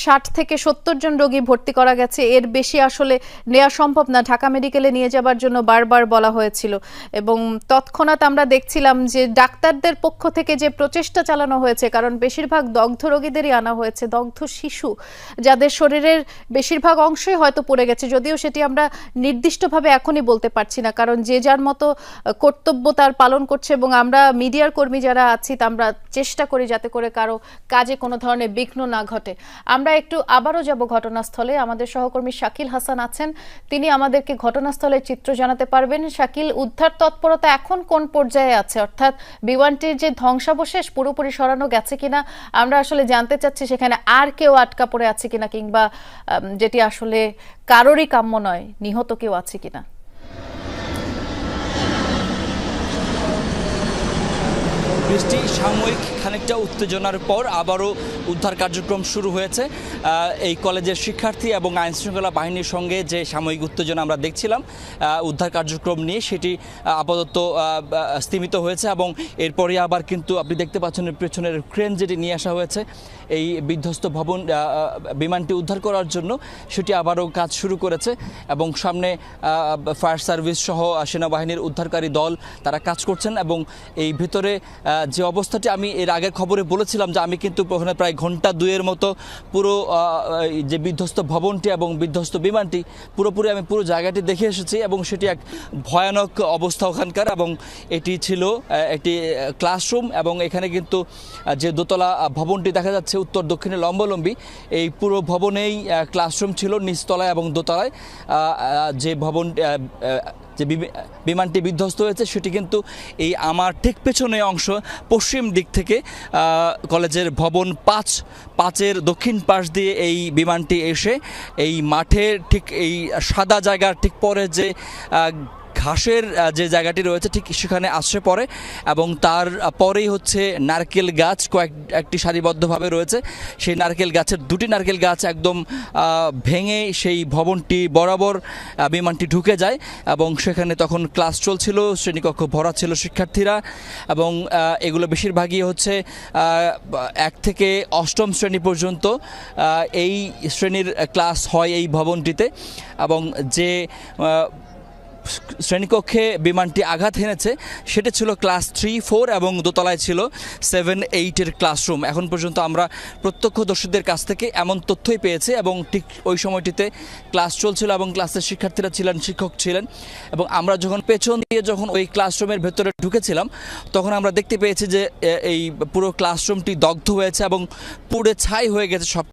60 থেকে 70 জন রোগী ভর্তি করা গেছে, এর বেশি আসলে নেওয়া সম্ভব না, ঢাকা মেডিকেলে নিয়ে যাবার জন্য বারবার বলা হয়েছিল। এবং তৎক্ষণাৎ আমরা দেখছিলাম যে ডাক্তারদের পক্ষ থেকে যে প্রচেষ্টা চালানো হয়েছে, কারণ বেশিরভাগ দগ্ধ রোগীদেরই আনা হয়েছে, দগ্ধ শিশু যাদের শরীরের বেশিরভাগ অংশই হয়তো পড়ে গেছে, যদিও সেটি আমরা নির্দিষ্টভাবে এখনই বলতে পারছি না, কারণ যে যার মতো কর্তব্য তার পালন করছে। এবং আমরা মিডিয়ার কর্মী যারা আছি আমরা চেষ্টা করি যাতে করে কারো কাজে কোনো ধরনের বিঘ্ন না ঘটে। আমরা একটু আবারও যাব ঘটনাস্থলে, আমাদের সহকর্মী শাকিল হাসান আছেন, তিনি আমাদেরকে ঘটনাস্থলের চিত্র জানাতে পারবেন। শাকিল, উদ্ধার তৎপরতা এখন কোন পর্যায়ে আছে, অর্থাৎ বিমানটির যে ধ্বংসাবশেষ পুরোপুরি সরানো গেছে কিনা আমরা আসলে জানতে চাচ্ছি, সেখানে আর কেউ আটকা পড়ে আছে কিনা, কিংবা যেটি আসলে কারোরই কাম্য নয়, নিহত কেউ আছে কিনা? বৃষ্টি, সাময়িক খানিকটা উত্তেজনার পর আবারও উদ্ধার কার্যক্রম শুরু হয়েছে। এই কলেজের শিক্ষার্থী এবং আইনশৃঙ্খলা বাহিনীর সঙ্গে যে সাময়িক উত্তেজনা আমরা দেখছিলাম উদ্ধার কার্যক্রম নিয়ে, সেটি আপাতত স্তীমিত হয়েছে। এবং এরপরে আবার কিন্তু আপনি দেখতে পাচ্ছেন পেছনের ক্রেন যেটি নিয়ে আসা হয়েছে এই বিধ্বস্ত ভবন বিমানটি উদ্ধার করার জন্য, সেটি আবারও কাজ শুরু করেছে। এবং সামনে ফায়ার সার্ভিস সহ সেনাবাহিনীর উদ্ধারকারী দল তারা কাজ করছেন। এবং এই ভিতরে যে অবস্থাটি আমি এর আগের খবরে বলেছিলাম যে আমি কিন্তু ওখানে প্রায় ঘন্টা দুয়ের মতো পুরো যে বিধ্বস্ত ভবনটি এবং বিধ্বস্ত বিমানটি পুরোপুরি আমি পুরো জায়গাটি দেখে এসেছি। এবং সেটি এক ভয়ানক অবস্থা ওখানকার। এবং এটি ছিল একটি ক্লাসরুম, এবং এখানে কিন্তু যে দোতলা ভবনটি দেখা যাচ্ছে উত্তর দক্ষিণে লম্বালম্বি, এই পুরো ভবনেই ক্লাসরুম ছিল নিচতলায় এবং দোতলায়। যে ভবন যে বিমানটি বিধ্বস্ত হয়েছে সেটি কিন্তু এই আমার ঠিক পেছনে অংশ পশ্চিম দিক থেকে কলেজের ভবন 5-এর দক্ষিণ পাশ দিয়ে এই বিমানটি এসে এই মাঠের ঠিক এই সাদা জায়গার ঠিক পরে যে ঘাসের যে জায়গাটি রয়েছে ঠিক সেখানে আসে পড়ে। এবং তার পরেই হচ্ছে নারকেল গাছ একটি সারিবদ্ধভাবে রয়েছে। সেই নারকেল গাছের দুটি নারকেল গাছ একদম ভেঙে সেই ভবনটি বরাবর বিমানটি ঢুকে যায়। এবং সেখানে তখন ক্লাস চলছিল, শ্রেণীকক্ষ ভরা ছিল শিক্ষার্থীরা। এবং এগুলো বেশিরভাগই হচ্ছে 1 থেকে 8ম শ্রেণী পর্যন্ত এই শ্রেণীর ক্লাস হয় এই ভবনটিতে। এবং যে শ্রেণীকক্ষে বিমানটি আঘাত হেনেছে সেটা ছিল ক্লাস 3, 4 এবং দোতলায় ছিল 7, 8-এর ক্লাসরুম। এখন পর্যন্ত আমরা প্রত্যক্ষদর্শীদের কাছ থেকে এমন তথ্যই পেয়েছি। এবং ঠিক ওই সময়টিতে ক্লাস চলছিল এবং ক্লাসের শিক্ষার্থীরা ছিলেন, শিক্ষক ছিলেন। এবং আমরা যখন পেছন দিয়ে যখন ওই ক্লাসরুমের ভেতরে ঢুকেছিলাম তখন আমরা দেখতে পেয়েছি যে এই পুরো ক্লাসরুমটি দগ্ধ হয়েছে এবং পুড়ে ছাই হয়ে গেছে সব